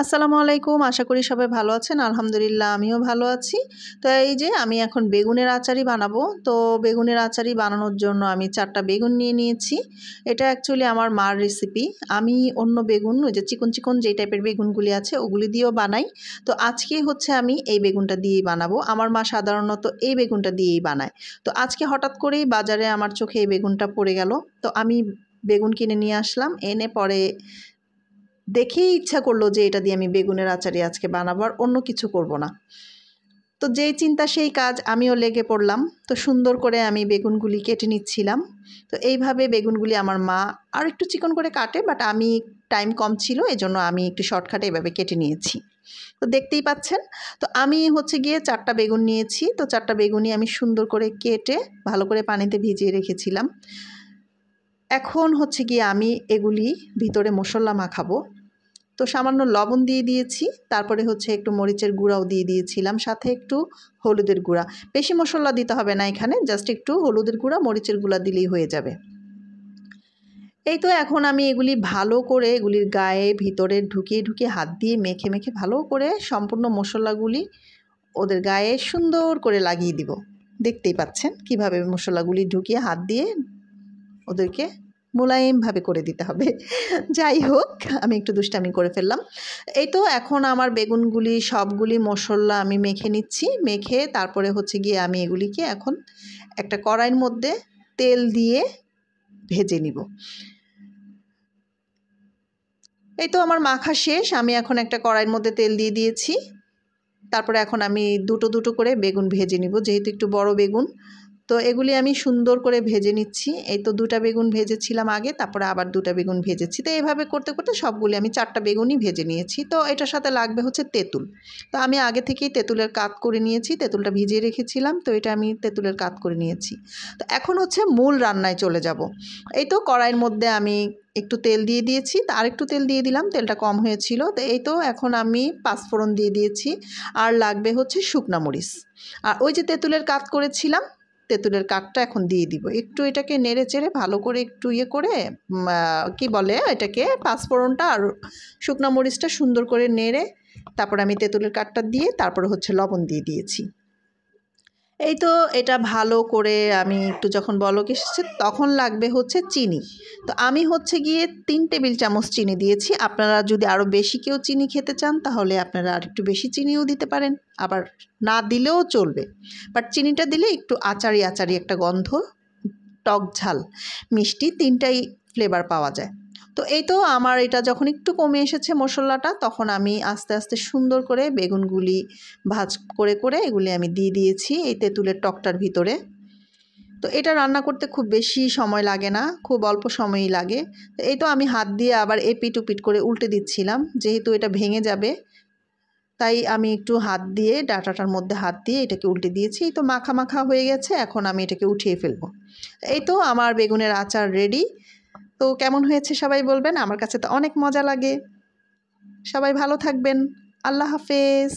আসসালামু আলাইকুম। আশা করি সবাই ভালো আছেন। আলহামদুলিল্লাহ আমিও ভালো আছি। তো এই যে আমি এখন বেগুনের আচারই বানাবো। তো বেগুনের আচারই বানানোর জন্য আমি ৪ টা বেগুন নিয়ে নিয়েছি। এটা অ্যাকচুয়ালি আমার মার রেসিপি। আমি অন্য বেগুন ওই যে চিকন, চিকন যেই টাইপের বেগুনগুলি আছে ওগুলি দিয়েও বানাই। তো আজকে হচ্ছে আমি এই বেগুনটা দিয়েই বানাবো। আমার মা সাধারণত এই বেগুনটা দিয়েই বানায়। তো আজকে হঠাৎ করেই বাজারে আমার চোখে এই বেগুনটা পড়ে গেল। তো আমি বেগুন কিনে নিয়ে আসলাম। এনে পরে দেখেই ইচ্ছা করলো যে এটা দিয়ে আমি বেগুনের আচারই আজকে বানাবো, আর অন্য কিছু করব না। তো যেই চিন্তা সেই কাজ, আমিও লেগে পড়লাম। তো সুন্দর করে আমি বেগুনগুলি কেটে নিচ্ছিলাম। তো এইভাবে বেগুনগুলি আমার মা আর একটু চিকন করে কাটে, বাট আমি টাইম কম ছিল এজন্য আমি একটু শর্টকাটে এভাবে কেটে নিয়েছি। তো দেখতেই পাচ্ছেন। তো আমি হচ্ছে গিয়ে ৪ টা বেগুন নিয়েছি। তো ৪ টা বেগুনই আমি সুন্দর করে কেটে ভালো করে পানিতে ভিজিয়ে রেখেছিলাম। এখন হচ্ছে গিয়ে আমি এগুলি ভিতরে মশলা মাখাবো। তো সামান্য লবণ দিয়ে দিয়েছি, তারপরে হচ্ছে একটু মরিচের গুঁড়াও দিয়ে দিয়েছিলাম, সাথে একটু হলুদের গুঁড়া। বেশি মশলা দিতে হবে না এখানে, জাস্ট একটু হলুদের গুঁড়া মরিচের গুঁড়া দিলেই হয়ে যাবে। এই তো এখন আমি এগুলি ভালো করে এগুলির গায়ে ভিতরে ঢুকিয়ে ঢুকিয়ে হাত দিয়ে মেখে মেখে ভালো করে সম্পূর্ণ মশলাগুলি ওদের গায়ে সুন্দর করে লাগিয়ে দিব। দেখতেই পাচ্ছেন কিভাবে মশলাগুলি ঢুকিয়ে হাত দিয়ে ওদেরকে মোলায়েমভাবে করে দিতে হবে। যাই হোক, আমি একটু দুষ্টামি করে ফেললাম। এই তো এখন আমার বেগুনগুলি সবগুলি মশলা আমি মেখে নিচ্ছি। মেখে তারপরে হচ্ছে গিয়ে আমি এগুলিকে এখন একটা কড়াইয়ের মধ্যে তেল দিয়ে ভেজে নিব। এই তো আমার মাখা শেষ। আমি এখন একটা কড়াইয়ের মধ্যে তেল দিয়ে দিয়েছি। তারপরে এখন আমি দুটো দুটো করে বেগুন ভেজে নিব, যেহেতু একটু বড় বেগুন। তো এগুলি আমি সুন্দর করে ভেজে নিচ্ছি। এই তো 2টা বেগুন ভেজেছিলাম আগে, তারপরে আবার 2টা বেগুন ভেজেছি। তো এভাবে করতে করতে সবগুলি আমি 4 টা বেগুনই ভেজে নিয়েছি। তো এটার সাথে লাগবে হচ্ছে তেঁতুল। তো আমি আগে থেকেই তেঁতুলের কাত করে নিয়েছি, তেঁতুলটা ভিজিয়ে রেখেছিলাম। তো এটা আমি তেঁতুলের কাত করে নিয়েছি। তো এখন হচ্ছে মূল রান্নায় চলে যাব। এই তো কড়াইয়ের মধ্যে আমি একটু তেল দিয়ে দিয়েছি, আর একটু তেল দিয়ে দিলাম, তেলটা কম হয়েছিল। তো এই তো এখন আমি পাঁচফোড়ন দিয়ে দিয়েছি, আর লাগবে হচ্ছে শুকনা মরিচ। আর ওই যে তেঁতুলের কাত করেছিলাম, তেঁতুলের কাঠটা এখন দিয়ে দিব। একটু এটাকে নেড়ে চেড়ে ভালো করে একটু ইয়ে করে কি বলে এটাকে, পাঁচফোড়নটা আর শুকনো মরিচটা সুন্দর করে নেড়ে তারপর আমি তেঁতুলের কাঠটা দিয়ে তারপরে হচ্ছে লবণ দিয়ে দিয়েছি। এই তো এটা ভালো করে আমি একটু যখন বলক এসেছে তখন লাগবে হচ্ছে চিনি। তো আমি হচ্ছে গিয়ে 3 টেবিল চামচ চিনি দিয়েছি। আপনারা যদি আরও বেশি কেউ চিনি খেতে চান তাহলে আপনারা আর একটু বেশি চিনিও দিতে পারেন, আবার না দিলেও চলবে। বাট চিনিটা দিলে একটু আচারি আচারি একটা গন্ধ, টক ঝাল মিষ্টি 3টাই ফ্লেভার পাওয়া যায়। তো এই তো আমার এটা যখন একটু কমে এসেছে মশলাটা, তখন আমি আস্তে আস্তে সুন্দর করে বেগুনগুলি ভাজ করে করে এগুলি আমি দিয়ে দিয়েছি এই তেঁতুলের টকটার ভিতরে। তো এটা রান্না করতে খুব বেশি সময় লাগে না, খুব অল্প সময়ই লাগে। তো এই তো আমি হাত দিয়ে আবার এপিট ওপিট করে উল্টে দিচ্ছিলাম, যেহেতু এটা ভেঙে যাবে তাই আমি একটু হাত দিয়ে ডাঁটাটার মধ্যে হাত দিয়ে এটাকে উল্টে দিয়েছি। এই তো মাখা মাখা হয়ে গেছে, এখন আমি এটাকে উঠিয়ে ফেলবো। এই তো আমার বেগুনের আচার রেডি। তো কেমন হয়েছে সবাই বলবেন, আমার কাছে তো অনেক মজা লাগে। সবাই ভালো থাকবেন। আল্লাহ হাফেজ।